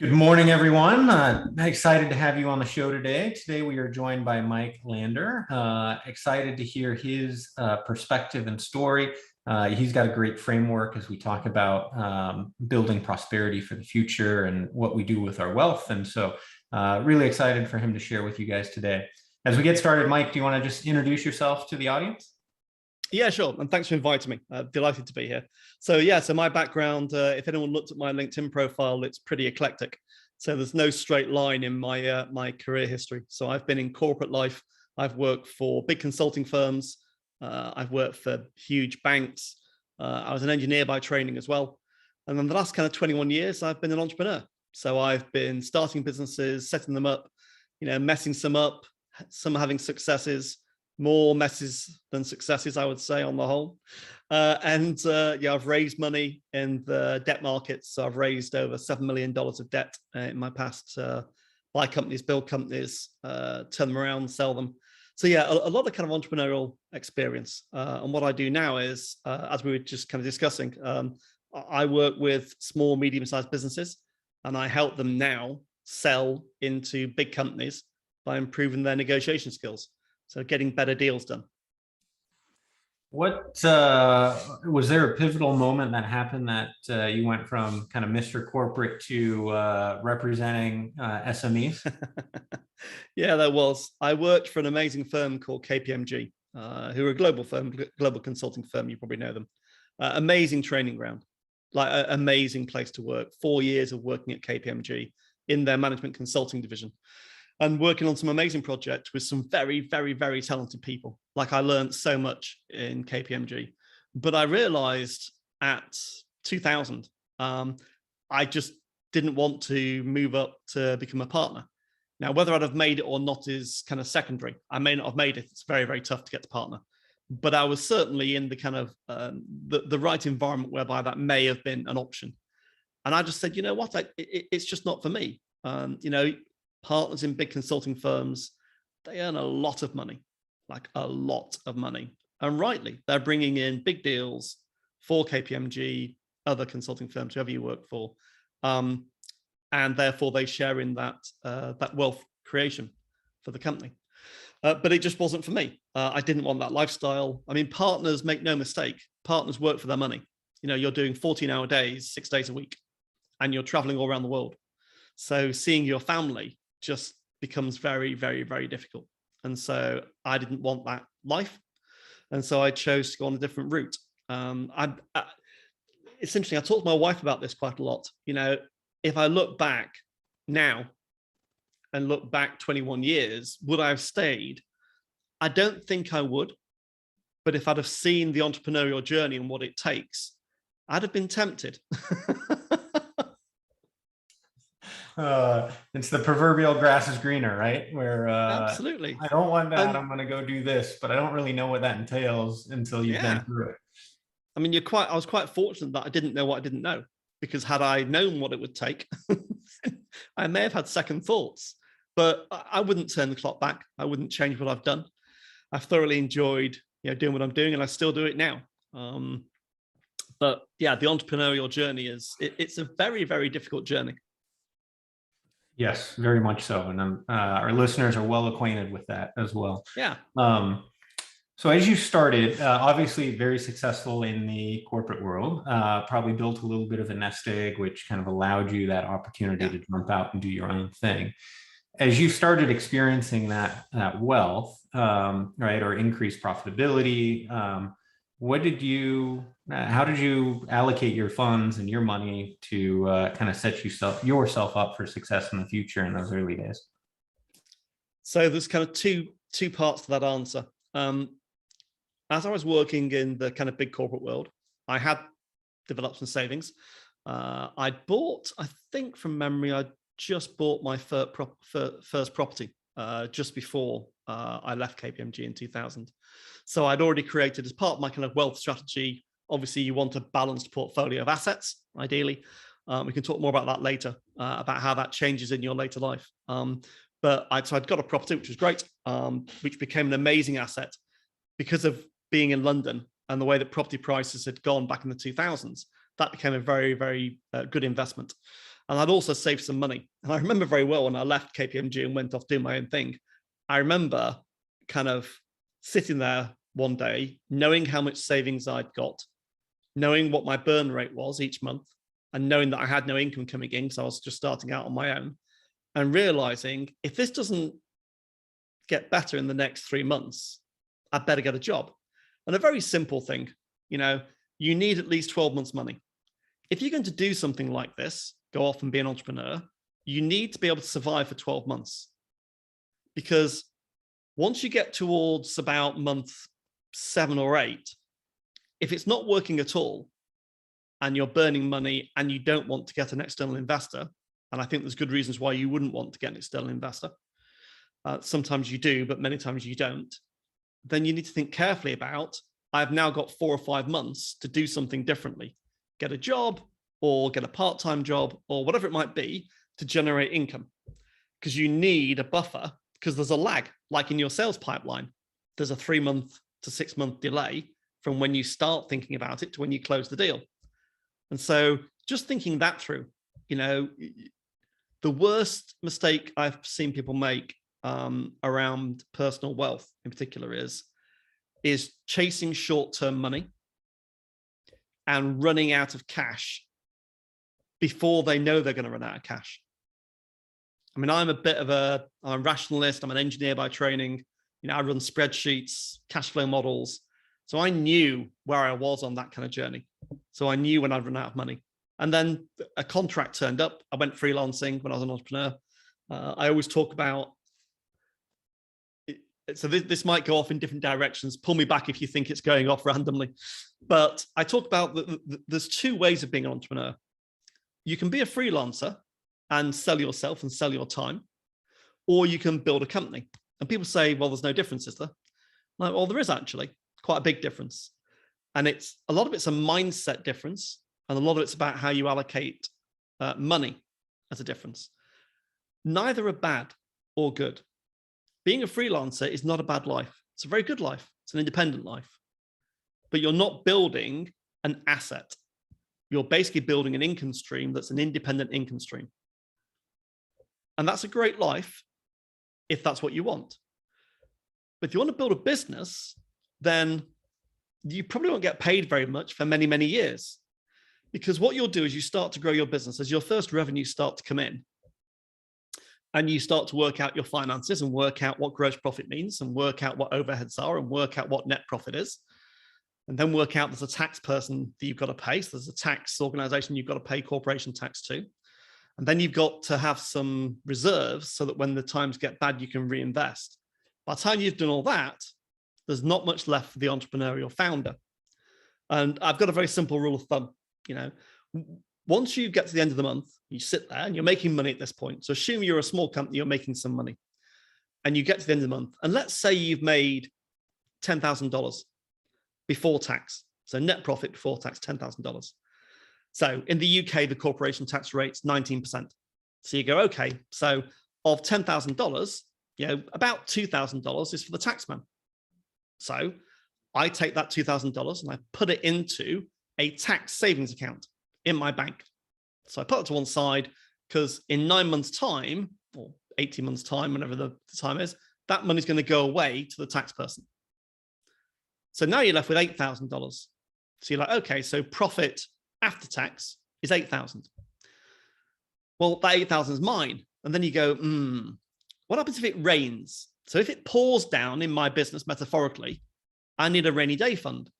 Good morning, everyone. Excited to have you on the show today. Today, we are joined by Mike Lander. Excited to hear his perspective and story. He's got a great framework as we talk about building prosperity for the future and what we do with our wealth. And so really excited for him to share with you guys today. As we get started, Mike, do you want to just introduce yourself to the audience? Yeah, sure. And thanks for inviting me. Delighted to be here. So my background, if anyone looked at my LinkedIn profile, it's pretty eclectic. So there's no straight line in my my career history. So I've been in corporate life. I've worked for big consulting firms. I've worked for huge banks. I was an engineer by training as well. And then the last kind of 21 years, I've been an entrepreneur. So I've been starting businesses, setting them up, messing some up, some having successes, more messes than successes, I would say, on the whole. I've raised money in the debt markets. So I've raised over $7 million of debt in my past, buy companies, build companies, turn them around, sell them. So yeah, a lot of kind of entrepreneurial experience. And what I do now is, as we were just kind of discussing, I work with small, medium-sized businesses, and I help them now sell into big companies by improving their negotiation skills. So getting better deals done. What was there a pivotal moment that happened that you went from kind of Mr. Corporate to representing SMEs? Yeah, there was. I worked for an amazing firm called KPMG, who are a global firm, global consulting firm. You probably know them. Amazing training ground, like an amazing place to work. 4 years of working at KPMG in their management consulting division, and working on some amazing projects with some very, very, very talented people. Like, I learned so much in KPMG, but I realized at 2000, I just didn't want to move up to become a partner. Now, whether I'd have made it or not is kind of secondary. I may not have made it. It's very, very tough to get to partner, but I was certainly in the kind of the right environment whereby that may have been an option. And I just said, you know what, it's just not for me. Partners in big consulting firms, they earn a lot of money, like a lot of money. And rightly, they're bringing in big deals for KPMG, other consulting firms, whoever you work for. And therefore they share in that wealth creation for the company. But it just wasn't for me. I didn't want that lifestyle. I mean, partners, make no mistake, partners work for their money. You're doing 14-hour days, 6 days a week, and you're traveling all around the world. So seeing your family just becomes very, very, very difficult. And so I didn't want that life. And so I chose to go on a different route. It's interesting. I talked to my wife about this quite a lot. If I look back now and look back 21 years, would I have stayed? I don't think I would. But if I'd have seen the entrepreneurial journey and what it takes, I'd have been tempted. It's the proverbial grass is greener, right? Where Absolutely. I don't want that. I'm going to go do this, but I don't really know what that entails until you've been through it. I mean, I was quite fortunate that I didn't know what I didn't know, because had I known what it would take, I may have had second thoughts, but I wouldn't turn the clock back. I wouldn't change what I've done. I've thoroughly enjoyed, doing what I'm doing, and I still do it now. But yeah, the entrepreneurial journey it's a very, very difficult journey. Yes, very much so. And our listeners are well acquainted with that as well. Yeah. So as you started, obviously very successful in the corporate world, probably built a little bit of a nest egg, which kind of allowed you that opportunity to jump out and do your own thing. As you started experiencing that wealth, right, or increased profitability, how did you allocate your funds and your money to kind of set yourself up for success in the future in those early days? So there's kind of two parts to that answer. As I was working in the kind of big corporate world, I had developed some savings. I think from memory, I just bought my first property just before I left KPMG in 2000. So I'd already created, as part of my kind of wealth strategy, obviously you want a balanced portfolio of assets, ideally. We can talk more about that later, about how that changes in your later life. So I'd got a property, which was great, which became an amazing asset because of being in London and the way that property prices had gone back in the 2000s. That became a very, very good investment. And I'd also saved some money. And I remember very well when I left KPMG and went off doing my own thing, I remember kind of sitting there one day, knowing how much savings I'd got, knowing what my burn rate was each month, and knowing that I had no income coming in because I was just starting out on my own, and realizing if this doesn't get better in the next 3 months, I'd better get a job. And a very simple thing, you need at least 12 months money. If you're going to do something like this, go off and be an entrepreneur, you need to be able to survive for 12 months. Because once you get towards about month 7 or 8, if it's not working at all and you're burning money and you don't want to get an external investor, and I think there's good reasons why you wouldn't want to get an external investor. Sometimes you do, but many times you don't. Then you need to think carefully about, I've now got 4 or 5 months to do something differently. Get a job or get a part-time job or whatever it might be to generate income. Because you need a buffer, because there's a lag, like in your sales pipeline. There's a 3-month to 6-month delay from when you start thinking about it to when you close the deal. And so just thinking that through, the worst mistake I've seen people make around personal wealth in particular is chasing short-term money and running out of cash before they know they're going to run out of cash. I mean, I'm a rationalist. I'm an engineer by training. I run spreadsheets, cash flow models. So I knew where I was on that kind of journey. So I knew when I'd run out of money. And then a contract turned up. I went freelancing when I was an entrepreneur. I always talk about, so this might go off in different directions. Pull me back if you think it's going off randomly. But I talk about there's 2 ways of being an entrepreneur. You can be a freelancer and sell yourself and sell your time, or you can build a company. And people say, well, there's no difference, is there? Like, well, there is actually quite a big difference. And a lot of it's a mindset difference. And a lot of it's about how you allocate money as a difference. Neither are bad or good. Being a freelancer is not a bad life. It's a very good life. It's an independent life. But you're not building an asset. You're basically building an income stream that's an independent income stream. And that's a great life if that's what you want. But if you want to build a business, then you probably won't get paid very much for many, many years. Because what you'll do is you start to grow your business as your first revenue start to come in. And you start to work out your finances and work out what gross profit means and work out what overheads are and work out what net profit is. And then work out there's a tax person that you've got to pay. So there's a tax organization you've got to pay corporation tax to. And then you've got to have some reserves so that when the times get bad, you can reinvest. By the time you've done all that, there's not much left for the entrepreneurial founder. And I've got a very simple rule of thumb. Once you get to the end of the month, you sit there and you're making money at this point. So assume you're a small company, you're making some money. And you get to the end of the month. And let's say you've made $10,000 before tax. So net profit before tax, $10,000. So in the UK, the corporation tax rate's 19%. So you go, okay, so of $10,000, about $2,000 is for the taxman. So I take that $2,000 and I put it into a tax savings account in my bank. So I put it to one side because in 9 months' time, or 18 months' time, whenever the time is, that money's going to go away to the tax person. So now you're left with $8,000. So you're like, okay, so profit after tax is 8,000. Well, that 8,000 is mine. And then you go, what happens if it rains? So if it pours down in my business, metaphorically, I need a rainy day fund.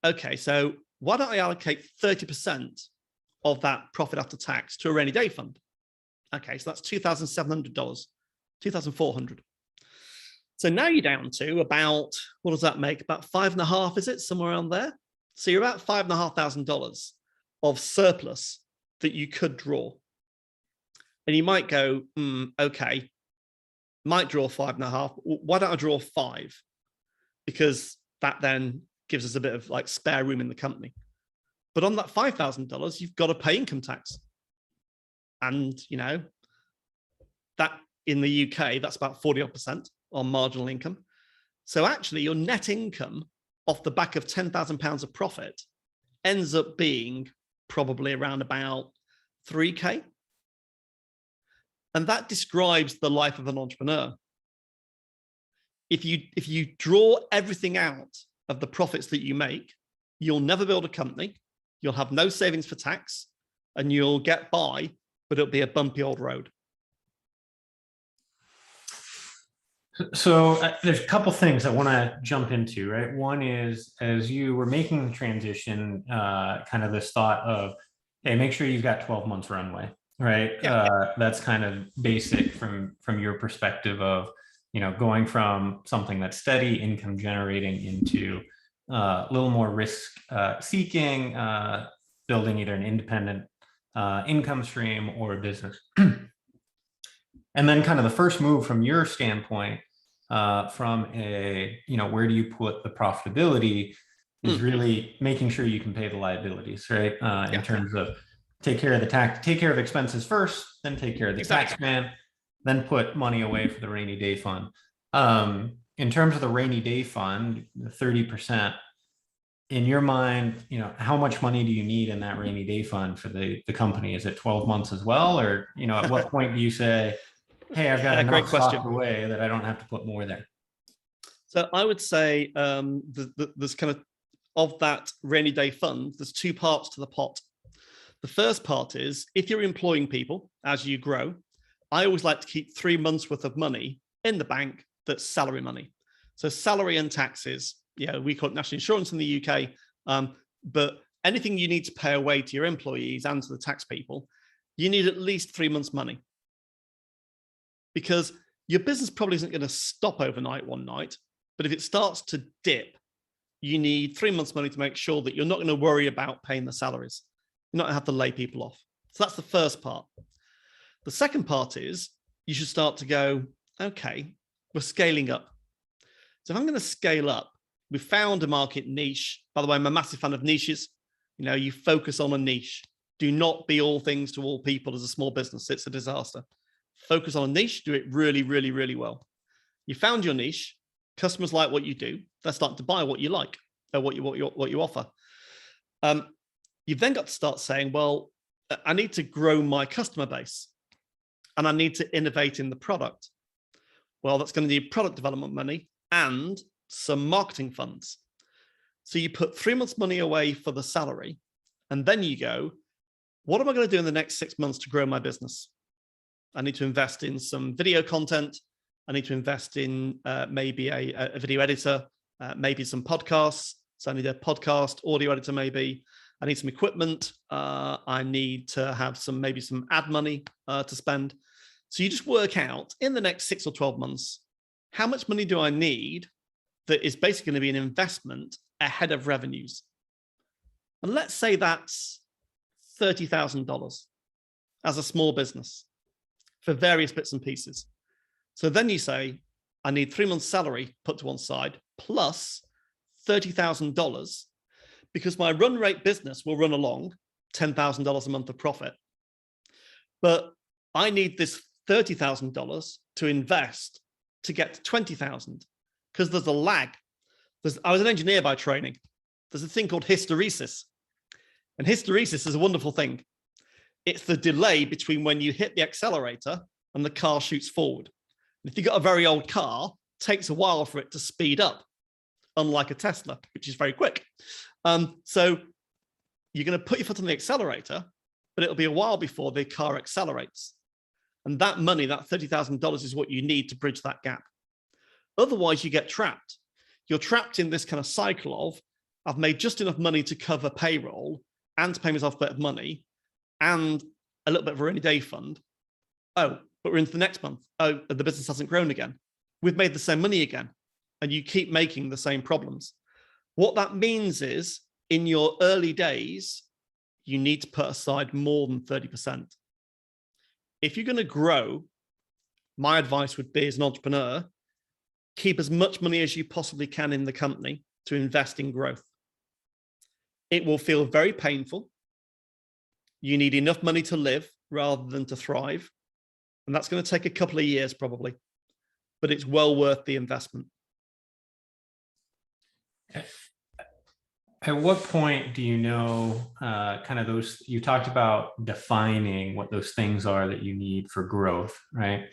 Okay, so why don't I allocate 30% of that profit after tax to a rainy day fund? Okay, so that's $2,700, $2,400. So now you're down to about, what does that make? About 5.5, is it? Somewhere around there. So you're about $5,500 of surplus that you could draw. And you might go, okay, might draw 5.5. Why don't I draw 5? Because that then gives us a bit of like spare room in the company. But on that $5,000, you've got to pay income tax. And, that in the UK, that's about 40% on marginal income. So actually your net income off the back of £10,000 of profit ends up being probably around about 3K. And that describes the life of an entrepreneur. If you draw everything out of the profits that you make, you'll never build a company, you'll have no savings for tax, and you'll get by, but it'll be a bumpy old road. So there's a couple things I want to jump into, right? One is, as you were making the transition, kind of this thought of, hey, make sure you've got 12 months runway, right? Yeah. That's kind of basic from your perspective of, going from something that's steady income generating into a little more risk seeking, building either an independent income stream or a business. And then kind of the first move from your standpoint, from a, where do you put the profitability is really making sure you can pay the liabilities, right? In terms of take care of expenses first, then take care of the tax man, then put money away for the rainy day fund. In terms of the rainy day fund, the 30%, in your mind, how much money do you need in that rainy day fund for the company? Is it 12 months as well? Or, at what point do you say, hey, I've got enough stocked away that I don't have to put more there? So I would say there's kind of that rainy day fund, there's two parts to the pot. The first part is, if you're employing people as you grow, I always like to keep 3 months worth of money in the bank that's salary money. So salary and taxes, we call it national insurance in the UK, but anything you need to pay away to your employees and to the tax people, you need at least 3 months money. Because your business probably isn't going to stop overnight one night, but if it starts to dip, you need 3 months money to make sure that you're not going to worry about paying the salaries. You're not going to have to lay people off. So that's the first part. The second part is you should start to go, okay, we're scaling up. So if I'm going to scale up, we found a market niche. By the way, I'm a massive fan of niches. You focus on a niche. Do not be all things to all people as a small business. It's a disaster. Focus on a niche, do it really, really, really well. You found your niche, customers like what you do, they're starting to buy what you like, or what you offer. You've then got to start saying, well, I need to grow my customer base and I need to innovate in the product. Well, that's going to need product development money and some marketing funds. So you put 3 months money away for the salary, and then you go, what am I going to do in the next 6 months to grow my business? I need to invest in some video content. I need to invest in maybe a video editor, maybe some podcasts. So I need a podcast audio editor, maybe. I need some equipment. I need to have maybe some ad money to spend. So you just work out in the next 6 or 12 months, how much money do I need that is basically going to be an investment ahead of revenues? And let's say that's $30,000 as a small business for various bits and pieces. So then you say, I need 3 months salary put to one side plus $30,000, because my run rate business will run along $10,000 a month of profit. But I need this $30,000 to invest to get to 20,000, because there's a lag. I was an engineer by training. There's a thing called hysteresis. And hysteresis is a wonderful thing. It's the delay between when you hit the accelerator and the car shoots forward. And if you've got a very old car, it takes a while for it to speed up, unlike a Tesla, which is very quick. So you're going to put your foot on the accelerator, but it'll be a while before the car accelerates. And that money, that $30,000, is what you need to bridge that gap. Otherwise, you get trapped. You're trapped in this kind of cycle of, I've made just enough money to cover payroll and to pay myself a bit of money and a little bit of a rainy day fund. Oh, but we're into the next month. Oh, the business hasn't grown again. We've made the same money again. And you keep making the same problems. What that means is, in your early days, you need to put aside more than 30%. If you're going to grow, my advice would be, as an entrepreneur, keep as much money as you possibly can in the company to invest in growth. It will feel very painful. You need enough money to live rather than to thrive. And that's going to take a couple of years probably, but it's well worth the investment. At what point do you know kind of those, you talked about defining what those things are that you need for growth, right?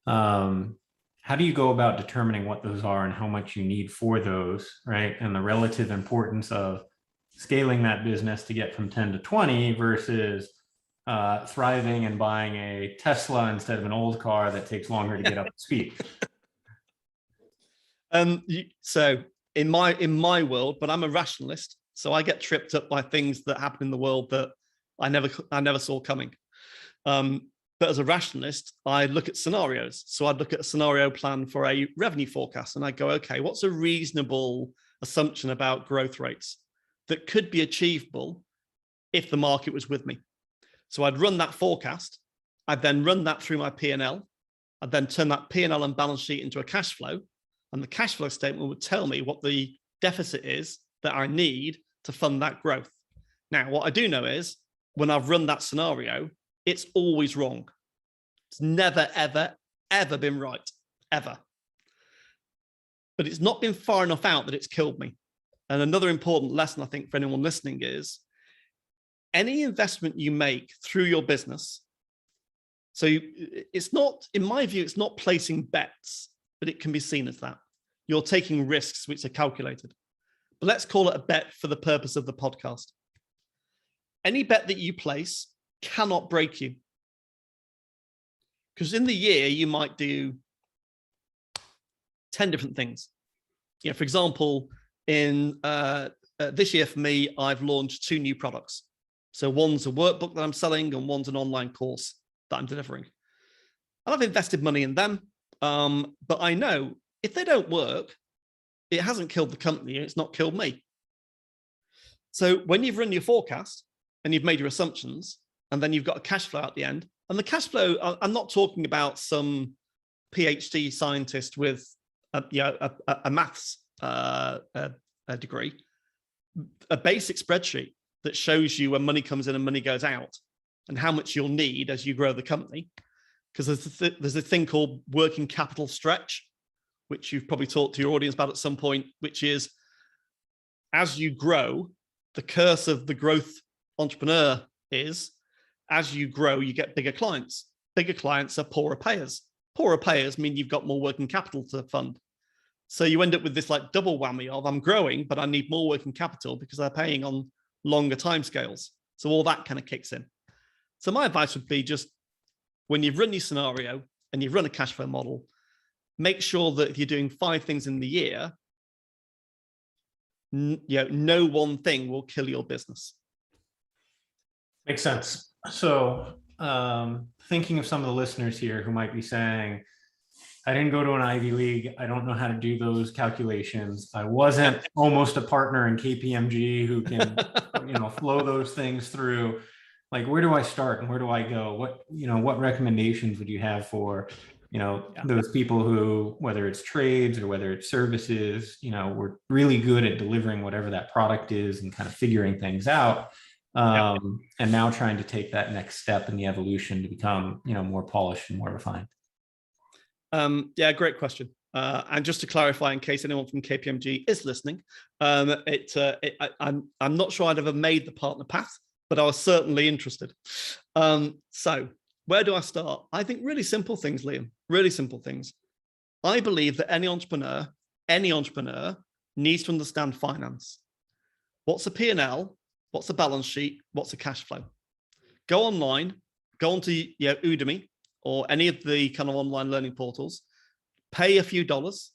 How do you go about determining what those are and how much you need for those, right? And the relative importance of scaling that business to get from 10 to 20 versus thriving and buying a Tesla instead of an old car that takes longer to get up to speed. So in my world, but I'm a rationalist, so I get tripped up by things that happen in the world that I never saw coming. But as a rationalist, I look at scenarios. So I'd look at a scenario plan for a revenue forecast, and I go, okay, what's a reasonable assumption about growth rates that could be achievable if the market was with me? So I'd run that forecast. I'd then run that through my P&L. I'd then turn that P&L and balance sheet into a cash flow. And the cash flow statement would tell me what the deficit is that I need to fund that growth. Now, what I do know is when I've run that scenario, it's always wrong. It's never, ever, ever been right, ever. But it's not been far enough out that it's killed me. And another important lesson, I think, for anyone listening is any investment you make through your business. So it's not, in my view, it's not placing bets, but it can be seen as that. You're taking risks which are calculated. But let's call it a bet for the purpose of the podcast. Any bet that you place cannot break you. Because in the year, you might do 10 different things. You know, for example, in this year for me, I've launched 2 new products. So one's a workbook that I'm selling and one's an online course that I'm delivering. And I've invested money in them. But I know if they don't work, it hasn't killed the company. It's not killed me. So when you've run your forecast and you've made your assumptions, and then you've got a cash flow at the end, and the cash flow, I'm not talking about some PhD scientist with a maths degree, a basic spreadsheet that shows you when money comes in and money goes out and how much you'll need as you grow the company. Because there's a thing called working capital stretch, which you've probably talked to your audience about at some point, which is as you grow, the curse of the growth entrepreneur is as you grow, you get bigger clients. Bigger clients are poorer payers. Poorer payers mean you've got more working capital to fund. So you end up with this like double whammy of I'm growing, but I need more working capital because they're paying on longer timescales. So all that kind of kicks in. So my advice would be just when you've run your scenario and you've run a cash flow model, make sure that if you're doing 5 things in the year, no one thing will kill your business. Makes sense. So thinking of some of the listeners here who might be saying, I didn't go to an Ivy League. I don't know how to do those calculations. I wasn't almost a partner in KPMG who can, flow those things through. Like, where do I start and where do I go? What recommendations would you have for, those people who, whether it's trades or whether it's services, we're really good at delivering whatever that product is and kind of figuring things out. And now trying to take that next step in the evolution to become, more polished and more refined. Great question. And just to clarify, in case anyone from KPMG is listening, I'm not sure I'd ever made the partner path, but I was certainly interested. So where do I start? I think really simple things, Liam, really simple things. I believe that any entrepreneur needs to understand finance. What's a P&L? What's a balance sheet? What's a cash flow? Go online, go onto Udemy or any of the kind of online learning portals, pay a few dollars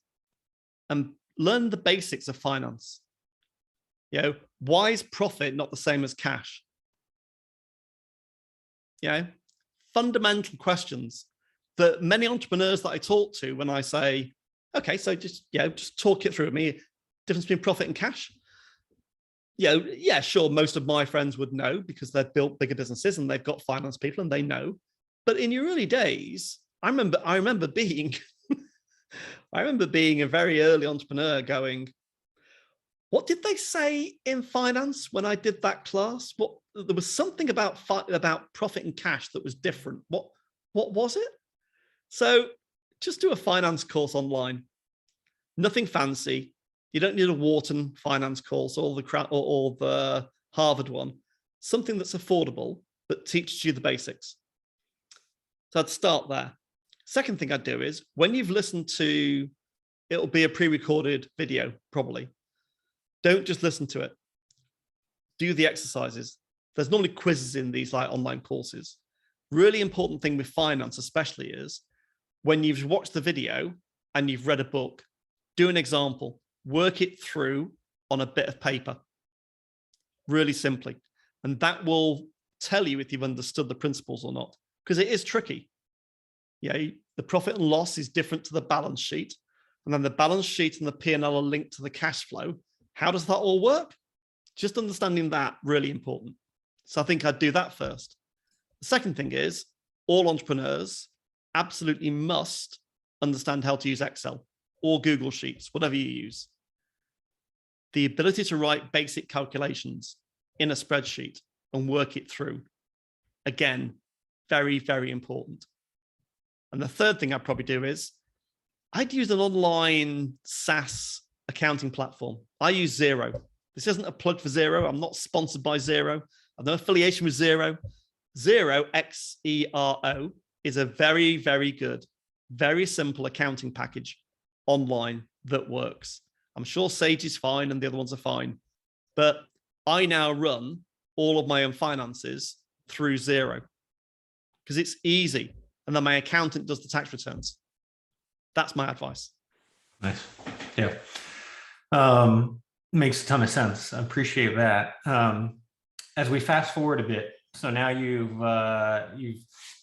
and learn the basics of finance. Why is profit not the same as cash? Fundamental questions that many entrepreneurs that I talk to, when I say, okay, so just talk it through with me, difference between profit and cash. Sure, most of my friends would know because they've built bigger businesses and they've got finance people and they know. But in your early days, I remember being a very early entrepreneur going, what did they say in finance when I did that class? There was something about profit and cash that was different. What was it? So just do a finance course online. Nothing fancy. You don't need a Wharton finance course or the Harvard one. Something that's affordable, but teaches you the basics. So I'd start there. Second thing I'd do is when you've listened to, it'll be a pre-recorded video, probably. Don't just listen to it. Do the exercises. There's normally quizzes in these like online courses. Really important thing with finance, especially, is when you've watched the video and you've read a book, do an example, work it through on a bit of paper, really simply. And that will tell you if you've understood the principles or not, because it is tricky. Yeah, the profit and loss is different to the balance sheet. And then the balance sheet and the P&L are linked to the cash flow. How does that all work? Just understanding that, really important. So I think I'd do that first. The second thing is all entrepreneurs absolutely must understand how to use Excel or Google Sheets, whatever you use. The ability to write basic calculations in a spreadsheet and work it through. Again, very, very important. And the third thing I'd probably do is I'd use an online SaaS accounting platform. I use Xero. This isn't a plug for Xero. I'm not sponsored by Xero. I've no affiliation with Xero. Xero, Xero, is a very, very good, very simple accounting package online that works. I'm sure Sage is fine and the other ones are fine, but I now run all of my own finances through Xero because it's easy. And then my accountant does the tax returns. That's my advice. Nice. Yeah. Makes a ton of sense. I appreciate that. As we fast forward a bit, so now you've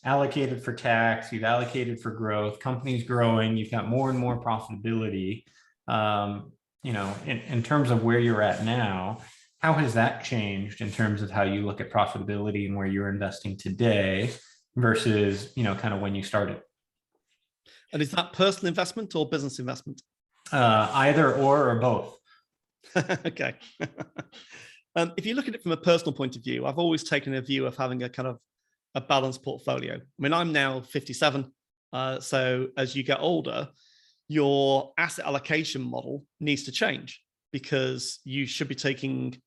allocated for tax, you've allocated for growth, company's growing, you've got more and more profitability. In terms of where you're at now, how has that changed in terms of how you look at profitability and where you're investing today versus, kind of when you started? And is that personal investment or business investment? Either or both. Okay. If you look at it from a personal point of view, I've always taken a view of having a kind of a balanced portfolio. I mean, I'm now 57. So as you get older, your asset allocation model needs to change because you should be taking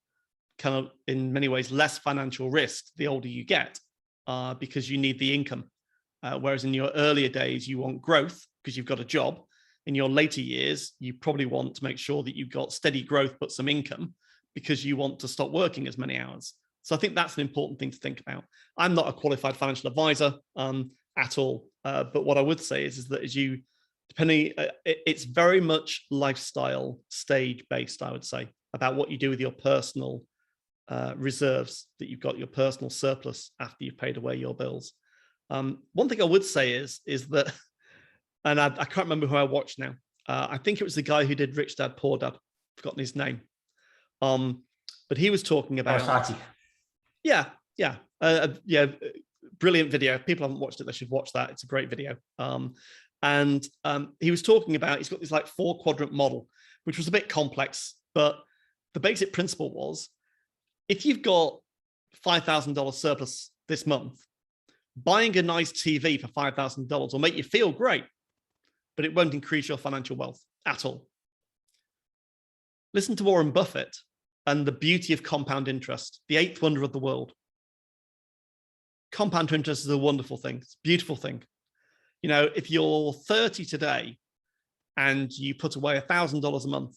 kind of, in many ways, less financial risk the older you get because you need the income. Whereas in your earlier days, you want growth because you've got a job. In your later years, you probably want to make sure that you've got steady growth, but some income because you want to stop working as many hours. So I think that's an important thing to think about. I'm not a qualified financial advisor at all. But what I would say is that it's very much lifestyle stage based, I would say, about what you do with your personal reserves, that you've got your personal surplus after you've paid away your bills. One thing I would say is that, and I can't remember who I watched now. I think it was the guy who did Rich Dad, Poor Dad. I've forgotten his name. But he was talking about... Yeah. Brilliant video. If people haven't watched it, they should watch that. It's a great video. And he was talking about, he's got this like 4-quadrant model, which was a bit complex, but the basic principle was, if you've got $5,000 surplus this month, buying a nice TV for $5,000 will make you feel great, but it won't increase your financial wealth at all. Listen to Warren Buffett and the beauty of compound interest, the 8th wonder of the world. Compound interest is a wonderful thing. It's a beautiful thing. If you're 30 today and you put away $1,000 a month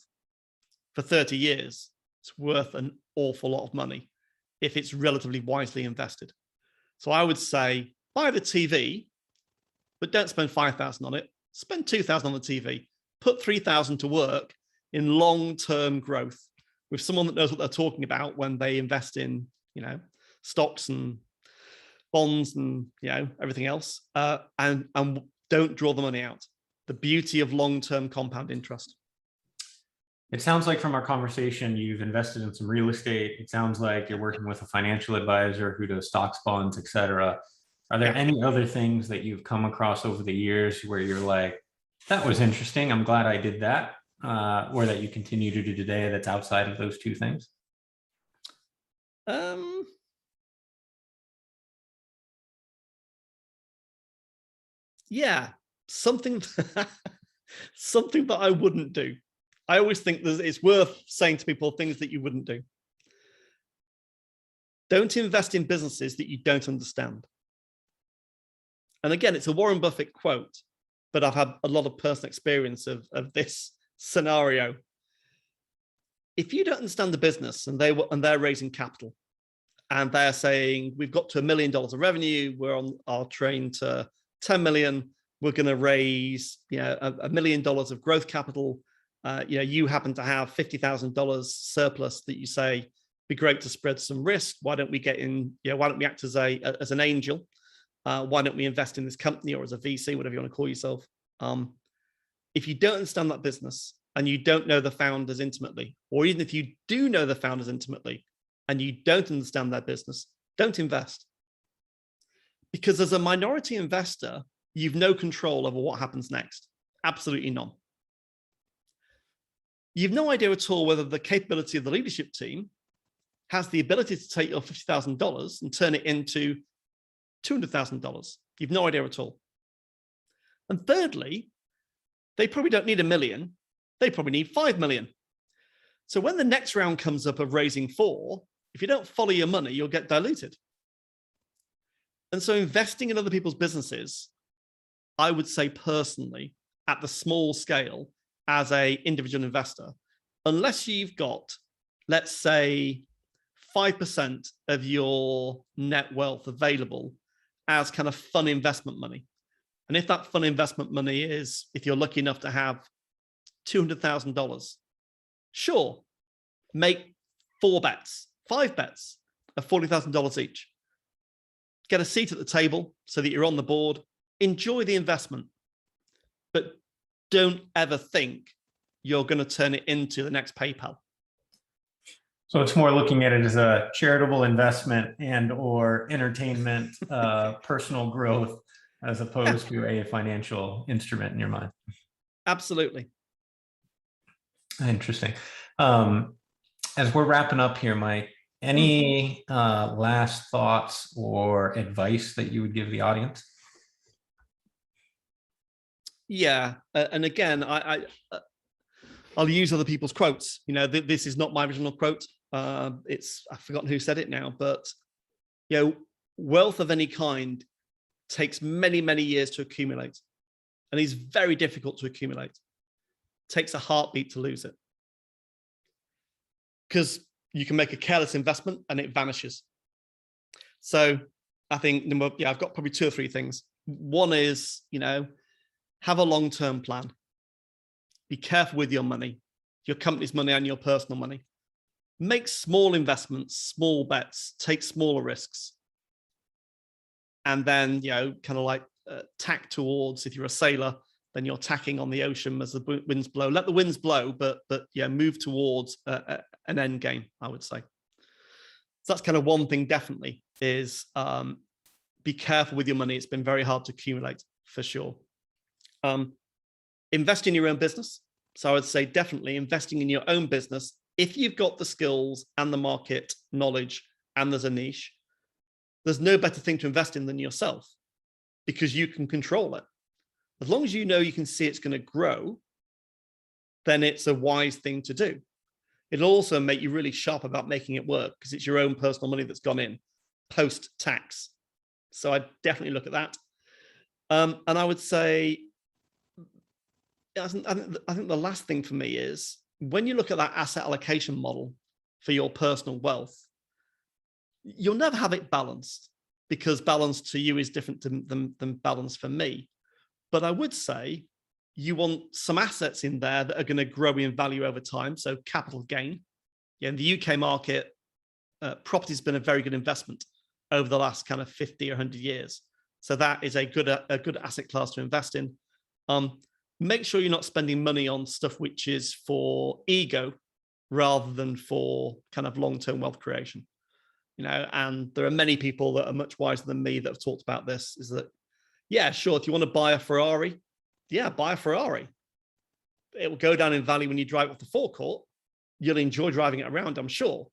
for 30 years, it's worth an awful lot of money if it's relatively wisely invested. So I would say buy the TV, but don't spend $5,000 on it. Spend $2,000 on the TV. Put $3,000 to work in long-term growth with someone that knows what they're talking about when they invest in, stocks and bonds and everything else, and don't draw the money out. The beauty of long-term compound interest. It sounds like from our conversation, you've invested in some real estate. It sounds like you're working with a financial advisor who does stocks, bonds, et cetera. Are there any other things that you've come across over the years where you're like, that was interesting, I'm glad I did that, or that you continue to do today that's outside of those two things? Yeah, something that I wouldn't do. I always think that it's worth saying to people things that you wouldn't do. Don't invest in businesses that you don't understand. And again, it's a Warren Buffett quote, but I've had a lot of personal experience of this scenario. If you don't understand the business and they're raising capital and they're saying, we've got to $1 million of revenue, we're on our train to 10 million, we're going to raise $1 million of growth capital. You happen to have $50,000 surplus that you say, be great to spread some risk. Why don't we get in? Why don't we act as an angel? Why don't we invest in this company, or as a VC, whatever you want to call yourself? If you don't understand that business and you don't know the founders intimately, or even if you do know the founders intimately and you don't understand their business, don't invest. Because as a minority investor, you've no control over what happens next. Absolutely none. You've no idea at all whether the capability of the leadership team has the ability to take your $50,000 and turn it into $200,000. You've no idea at all. And thirdly, they probably don't need $1 million. They probably need 5 million. So when the next round comes up of raising 4, if you don't follow your money, you'll get diluted. And so investing in other people's businesses, I would say personally, at the small scale as an individual investor, unless you've got, let's say, 5% of your net wealth available as kind of fun investment money. And if that fun investment money is, if you're lucky enough to have $200,000, sure, make 4 bets, 5 bets of $40,000 each. Get a seat at the table so that you're on the board. Enjoy the investment, but don't ever think you're going to turn it into the next PayPal. So it's more looking at it as a charitable investment and or entertainment, personal growth, as opposed to a financial instrument in your mind. Absolutely. Interesting. As we're wrapping up here, Mike, any last thoughts or advice that you would give the audience? Yeah, and again, I'll use other people's quotes. This is not my original quote. I've forgotten who said it now, but wealth of any kind takes many, many years to accumulate, and is very difficult to accumulate. It takes a heartbeat to lose it, because you can make a careless investment and it vanishes. So I think I've got probably 2 or 3 things. One is, have a long-term plan. Be careful with your money, your company's money and your personal money. Make small investments, small bets, take smaller risks. And then, kind of like tack towards, if you're a sailor, then you're tacking on the ocean as the winds blow. Let the winds blow, but move towards an end game, I would say. So that's kind of one thing definitely is be careful with your money. It's been very hard to accumulate for sure. Invest in your own business. So I would say definitely investing in your own business. If you've got the skills and the market knowledge and there's a niche, there's no better thing to invest in than yourself, because you can control it. As long as you know you can see it's going to grow, then it's a wise thing to do. It'll also make you really sharp about making it work, because it's your own personal money that's gone in post-tax. So I definitely look at that. And I would say, I think the last thing for me is, when you look at that asset allocation model for your personal wealth, you'll never have it balanced, because balance to you is different than balance for me. But I would say you want some assets in there that are going to grow in value over time. So capital gain. In the UK market, property has been a very good investment over the last kind of 50 or 100 years. So that is a good asset class to invest in. Make sure you're not spending money on stuff which is for ego rather than for kind of long-term wealth creation. And there are many people that are much wiser than me that have talked about this, is that, yeah, sure, if you want to buy a Ferrari, yeah, buy a Ferrari. It will go down in value when you drive off the forecourt. You'll enjoy driving it around, I'm sure.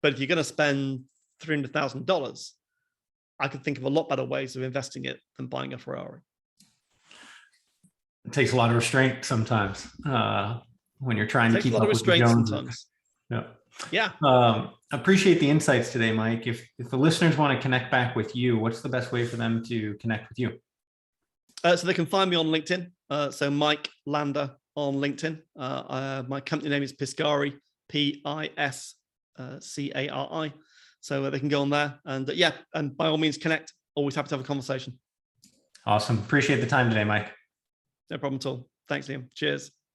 But if you're going to spend $300,000, I could think of a lot better ways of investing it than buying a Ferrari. It takes a lot of restraint sometimes. when you're trying to Takes a keep lot up of with the restraint Joneses. sometimes. Yeah. Yeah. Appreciate the insights today, Mike. If the listeners want to connect back with you, what's the best way for them to connect with you? So they can find me on LinkedIn. So Mike Lander on LinkedIn. My company name is Piscari, Piscari. So they can go on there and and by all means connect. Always happy to have a conversation. Awesome. Appreciate the time today, Mike. No problem at all. Thanks, Liam. Cheers.